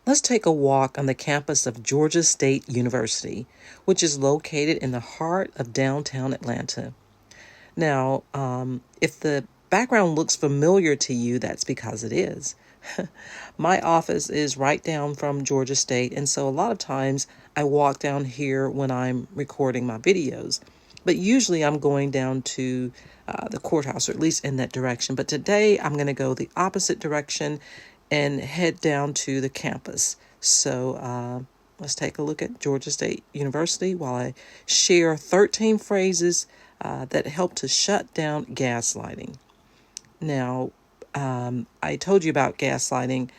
Let's take a walk on the campus of Georgia State University, which is located in the heart of downtown Atlanta. Now, if the background looks familiar to you, that's because it is. My office is right down from Georgia State, and so a lot of times I walk down here when I'm recording my videos. But usually I'm going down to the courthouse, or at least in that direction. But today I'm going to go the opposite direction and head down to the campus. So let's take a look at Georgia State University while I share 13 phrases that help to shut down gaslighting. Now, I told you about gaslighting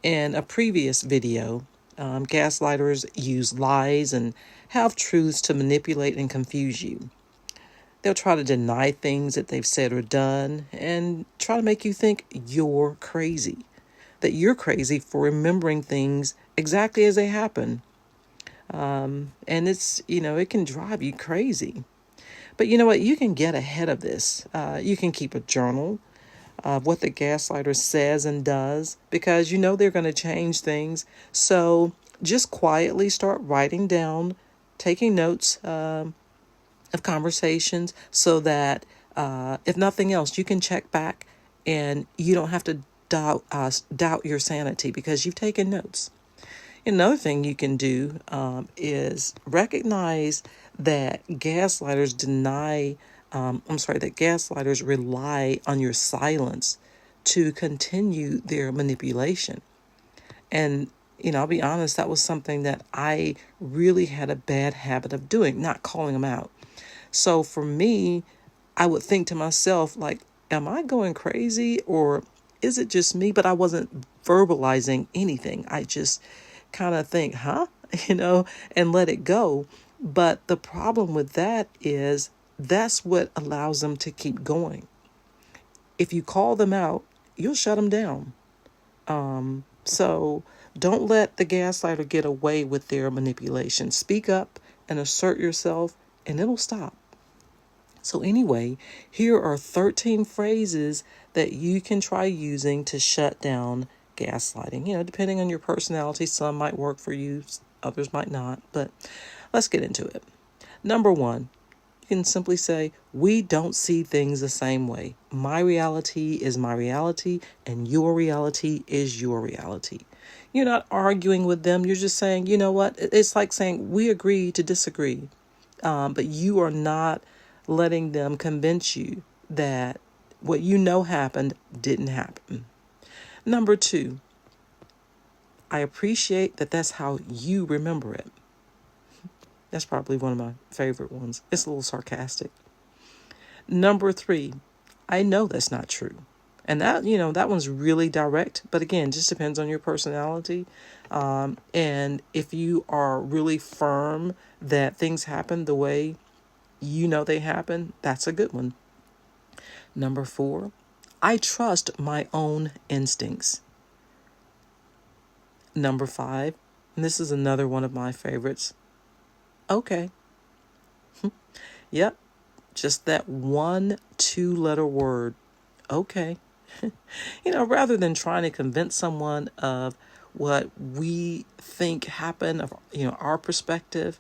in a previous video. Gaslighters use lies and half-truths to manipulate and confuse you. They'll try to deny things that they've said or done and try to make you think you're crazy, that you're crazy for remembering things exactly as they happen. And it's, it can drive you crazy. But you know what? You can get ahead of this. You can keep a journal of what the gaslighter says and does, because they're going to change things. So just quietly start writing down, taking notes of conversations, so that if nothing else, you can check back and you don't have to doubt your sanity because you've taken notes. Another thing you can do is recognize that gaslighters that gaslighters rely on your silence to continue their manipulation. And, I'll be honest, that was something that I really had a bad habit of doing, not calling them out. So for me, I would think to myself, like, am I going crazy or is it just me? But I wasn't verbalizing anything. I just kind of think, and let it go. But the problem with that is that's what allows them to keep going. If you call them out, you'll shut them down. So don't let the gaslighter get away with their manipulation. Speak up and assert yourself, and it'll stop. So anyway, here are 13 phrases that you can try using to shut down gaslighting. Depending on your personality, some might work for you, others might not. But let's get into it. Number 1, you can simply say, we don't see things the same way. My reality is my reality, and your reality is your reality. You're not arguing with them. You're just saying, you know what? It's like saying we agree to disagree. But you are not letting them convince you that what happened didn't happen. Number 2, I appreciate that that's how you remember it. That's probably one of my favorite ones. It's a little sarcastic. Number 3, I know that's not true. And that one's really direct, but again, just depends on your personality. And if you are really firm that things happen the way they happen, that's a good one. Number 4, I trust my own instincts. Number 5, and this is another one of my favorites. Okay. Yep. Just that 1 2-letter word. Okay. Rather than trying to convince someone of what we think happened, of our perspective,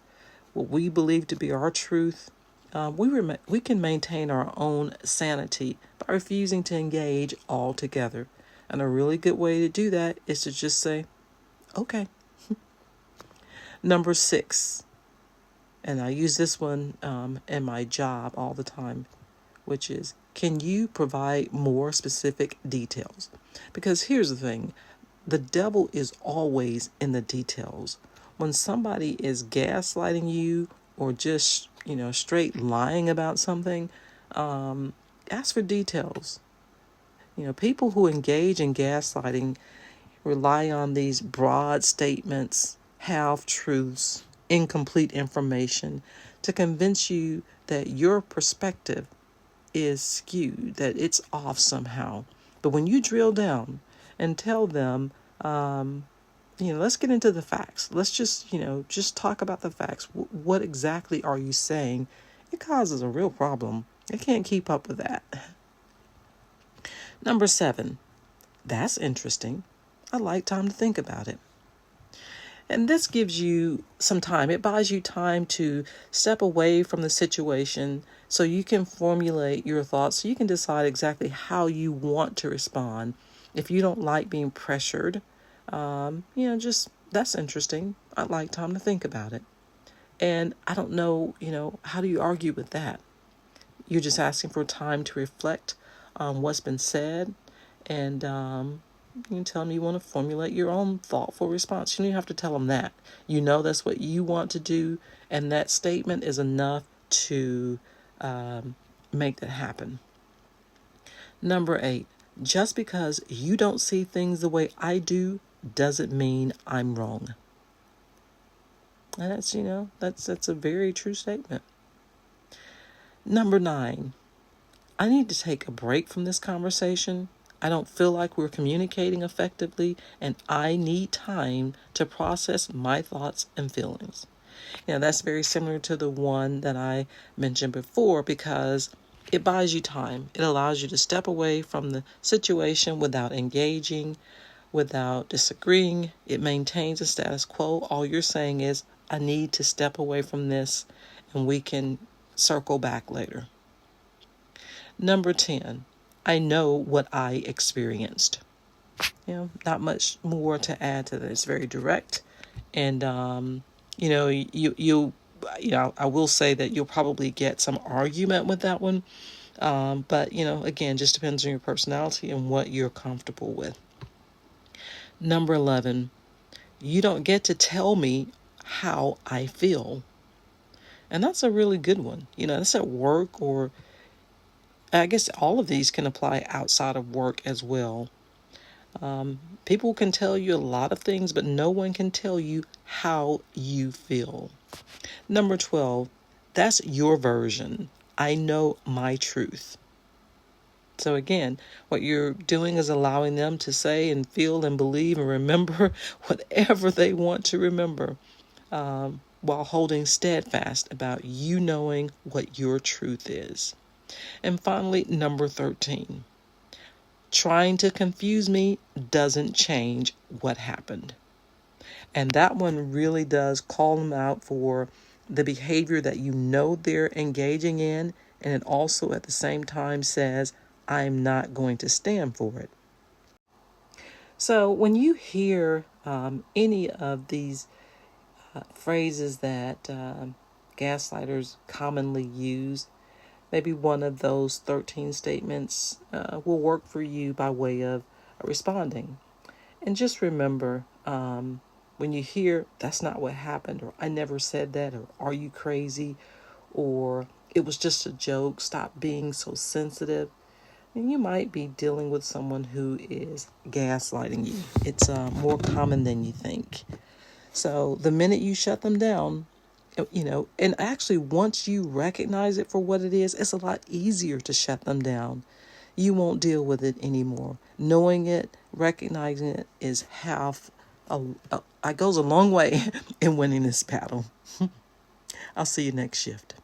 what we believe to be our truth, we can maintain our own sanity by refusing to engage altogether. And a really good way to do that is to just say, okay. Number 6, and I use this one in my job all the time, which is, can you provide more specific details? Because here's the thing, the devil is always in the details. When somebody is gaslighting you or just, straight lying about something, ask for details. People who engage in gaslighting rely on these broad statements, half-truths, incomplete information to convince you that your perspective is skewed, that it's off somehow. But when you drill down and tell them, let's get into the facts. Let's just talk about the facts. What exactly are you saying? It causes a real problem. I can't keep up with that. Number 7, that's interesting. I'd like time to think about it. And this gives you some time. It buys you time to step away from the situation so you can formulate your thoughts, so you can decide exactly how you want to respond. If you don't like being pressured, just that's interesting. I'd like time to think about it. And I don't know, how do you argue with that? You're just asking for time to reflect on what's been said, and you tell them you want to formulate your own thoughtful response. You don't have to tell them that. That's what you want to do, and that statement is enough to make that happen. Number 8, just because you don't see things the way I do doesn't mean I'm wrong. And that's a very true statement. Number 9, I need to take a break from this conversation. I don't feel like we're communicating effectively, and I need time to process my thoughts and feelings. That's very similar to the one that I mentioned before, because it buys you time. It allows you to step away from the situation without engaging, without disagreeing. It maintains the status quo. All you're saying is, I need to step away from this, and we can circle back later. Number 10, I know what I experienced. Not much more to add to that. It's very direct. And, I will say that you'll probably get some argument with that one. But, again, just depends on your personality and what you're comfortable with. Number 11, you don't get to tell me how I feel. And that's a really good one. That's at work, or I guess all of these can apply outside of work as well. People can tell you a lot of things, but no one can tell you how you feel. Number 12, that's your version. I know my truth. So again, what you're doing is allowing them to say and feel and believe and remember whatever they want to remember, while holding steadfast about you knowing what your truth is. And finally, number 13, trying to confuse me doesn't change what happened. And that one really does call them out for the behavior that they're engaging in, and it also at the same time says, I'm not going to stand for it. So when you hear any of these phrases that gaslighters commonly use, maybe one of those 13 statements will work for you by way of responding. And just remember, when you hear, that's not what happened, or I never said that, or are you crazy, or it was just a joke, stop being so sensitive, and you might be dealing with someone who is gaslighting you. It's more common than you think. So the minute you shut them down, and actually once you recognize it for what it is, it's a lot easier to shut them down. You won't deal with it anymore. Knowing it, recognizing it is it goes a long way in winning this battle. I'll see you next shift.